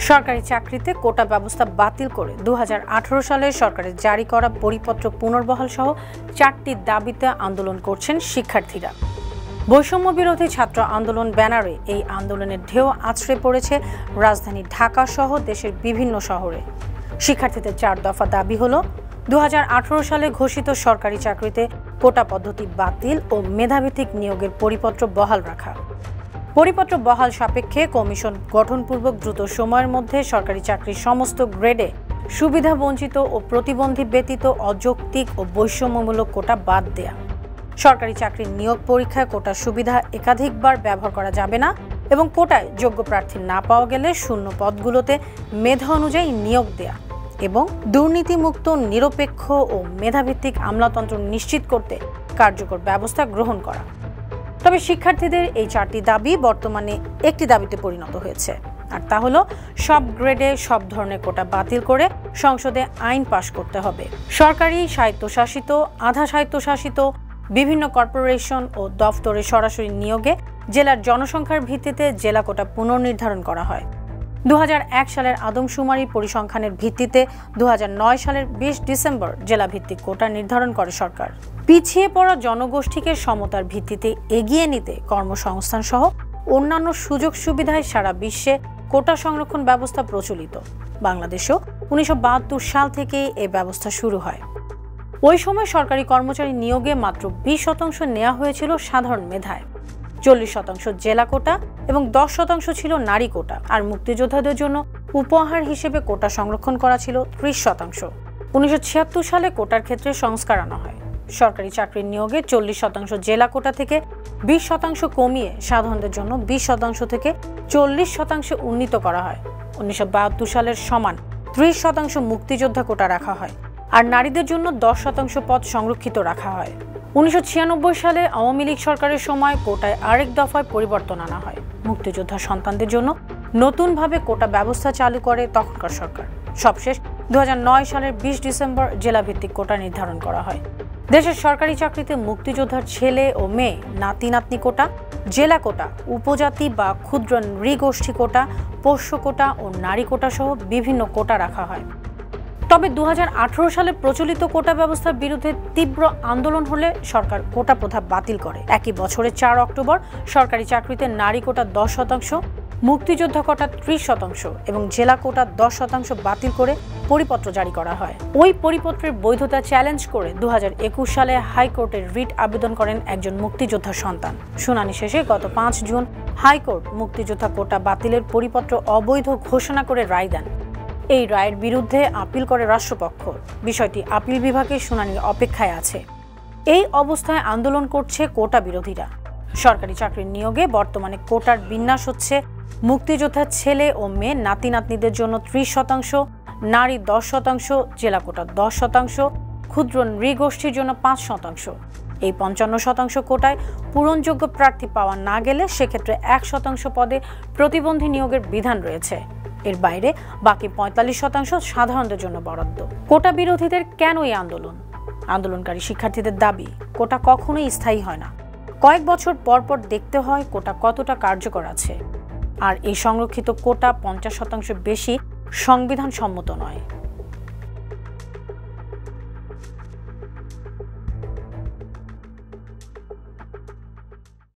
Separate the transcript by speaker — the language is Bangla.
Speaker 1: সরকারি চাকরিতে কোটা ব্যবস্থা বাতিল করে 2018 সালে সরকারের জারি করা পরিপত্র পুনর্বহাল সহ 4টি দাবিতে আন্দোলন করছেন শিক্ষার্থীরা। বৈষম্য বিরোধী ছাত্র আন্দোলন ব্যানারে এই আন্দোলনের ঢেউ আছড়ে পড়েছে রাজধানী ঢাকা সহ দেশের বিভিন্ন শহরে। শিক্ষার্থীদের 4 দফা দাবি হলো 2018 সালে ঘোষিত সরকারি চাকরিতে কোটা পদ্ধতি বাতিল ও মেধাভিত্তিক নিয়োগের পরিপত্র বহাল রাখা, পরিপত্র বহাল সাপেক্ষে কমিশন গঠনপূর্বক দ্রুত সময়ের মধ্যে সরকারি চাকরির সমস্ত গ্রেডে সুবিধা বঞ্চিত ও প্রতিবন্ধী ব্যতীত অযৌক্তিক ও বৈষম্যমূলক কোটা বাদ দেয়া, সরকারি চাকরির নিয়োগ পরীক্ষায় কোটার সুবিধা একাধিকবার ব্যবহার করা যাবে না এবং কোটায় যোগ্য প্রার্থী না পাওয়া গেলে শূন্য পদগুলোতে মেধা অনুযায়ী নিয়োগ দেয়া এবং দুর্নীতিমুক্ত নিরপেক্ষ ও মেধাভিত্তিক আমলাতন্ত্র নিশ্চিত করতে কার্যকর ব্যবস্থা গ্রহণ করা। তবে শিক্ষার্থীদের এই 4টি দাবি বর্তমানে একটি দাবিতে পরিণত হয়েছে, আর তা হলো সব গ্রেডে সব ধরনের কোটা বাতিল করে সংসদে আইন পাশ করতে হবে। সরকারি, স্বায়ত্তশাসিত, আধা স্বায়ত্তশাসিত বিভিন্ন কর্পোরেশন ও দফতরে সরাসরি নিয়োগে জেলার জনসংখ্যার ভিত্তিতে জেলা কোটা পুনর্নির্ধারণ করা হয়। 2001 সালের আদমশুমারি পরিসংখ্যানের ভিত্তিতে 2009 সালের 20 ডিসেম্বর জেলাভিত্তিক কোটা নির্ধারণ করে সরকার। পিছিয়ে পড়া জনগোষ্ঠীকে সমতার ভিত্তিতে এগিয়ে নিতে কর্মসংস্থান সহ অন্যান্য সুযোগ সুবিধায় সারা বিশ্বে কোটা সংরক্ষণ ব্যবস্থা প্রচলিত। বাংলাদেশেও 1972 সাল থেকে এই ব্যবস্থা শুরু হয়। ওই সময় সরকারি কর্মচারী নিয়োগে মাত্র 20% নেওয়া হয়েছিল সাধারণ মেধায়, 40% জেলা কোটা এবং 10% ছিল নারী কোটা, আর মুক্তিযোদ্ধাদের জন্য উপহার হিসেবে কোটা সংরক্ষণ করা ছিল 30%। 1976 সালে কোটার ক্ষেত্রে সংস্কার আনা হয়। সরকারি চাকরির নিয়োগে 40% জেলা কোটা থেকে 20% কমিয়ে সাধারণদের জন্য 20% থেকে 40% উন্নীত করা হয়। 1972 সালের সমান 30% মুক্তিযোদ্ধা কোটা রাখা হয়, আর নারীদের জন্য 10% পদ সংরক্ষিত রাখা হয়। 1996 সালে আওয়ামী লীগ সরকারের সময় কোটায় আরেক দফায় পরিবর্তন আনা হয়। মুক্তিযোদ্ধা সন্তানদের জন্য নতুনভাবে কোটা ব্যবস্থা চালু করে তখনকার সরকার। সবশেষ 2009 সালের 20 ডিসেম্বর জেলাভিত্তিক কোটা নির্ধারণ করা হয়। দেশের সরকারি চাকরিতে মুক্তিযোদ্ধার ছেলে ও মেয়ে, নাতি নাতনি কোটা, জেলা কোটা, উপজাতি বা ক্ষুদ্র নৃগোষ্ঠী কোটা, পোষ্য কোটা ও নারী কোটা সহ বিভিন্ন কোটা রাখা হয়। তবে 2018 সালে প্রচলিত কোটা ব্যবস্থার বিরুদ্ধে তীব্র আন্দোলন হলে সরকার কোটা প্রথা বাতিল করে। একই বছরের 4 অক্টোবর সরকারি চাকরিতে নারী কোটা 10%, মুক্তিযোদ্ধা কোটা 30% এবং জেলা কোটা 10% বাতিল করে পরিপত্র জারি করা হয়। ওই পরিপত্রের বৈধতা চ্যালেঞ্জ করে 2021 সালে হাইকোর্টে রিট আবেদন করেন একজন মুক্তিযোদ্ধার সন্তান। শুনানি শেষে গত 5 জুন হাইকোর্ট মুক্তিযোদ্ধা কোটা বাতিলের পরিপত্র অবৈধ ঘোষণা করে রায় দেন। এই রায়ের বিরুদ্ধে আপিল করে রাষ্ট্রপক্ষ। বিষয়টি আপিল বিভাগের শুনানির অপেক্ষায় আছে। এই অবস্থায় আন্দোলন করছে কোটা বিরোধীরা। সরকারি চাকরির নিয়োগে বর্তমানে কোটার বিন্যাস হচ্ছে মুক্তিযোদ্ধার ছেলে ও মেয়ে, নাতি নাতনিদের জন্য 30%, নারী 10%, জেলা কোটা 10%, ক্ষুদ্র নৃগোষ্ঠীর জন্য 5%। এই 55% কোটায় পূরণযোগ্য প্রার্থী পাওয়া না গেলে সেক্ষেত্রে 1% পদে প্রতিবন্ধী নিয়োগের বিধান রয়েছে। এর বাইরে বাকি 45% সাধারণদের জন্য বরাদ্দ। কোটা বিরোধীদের কেন এই আন্দোলন? আন্দোলনকারী শিক্ষার্থীদের দাবি, কোটা কখনোই স্থায়ী হয় না। কয়েক বছর পর পর দেখতে হয় কোটা কতটা কার্যকর আছে, আর এই সংরক্ষিত কোটা 50% বেশি সংবিধান সম্মত নয়।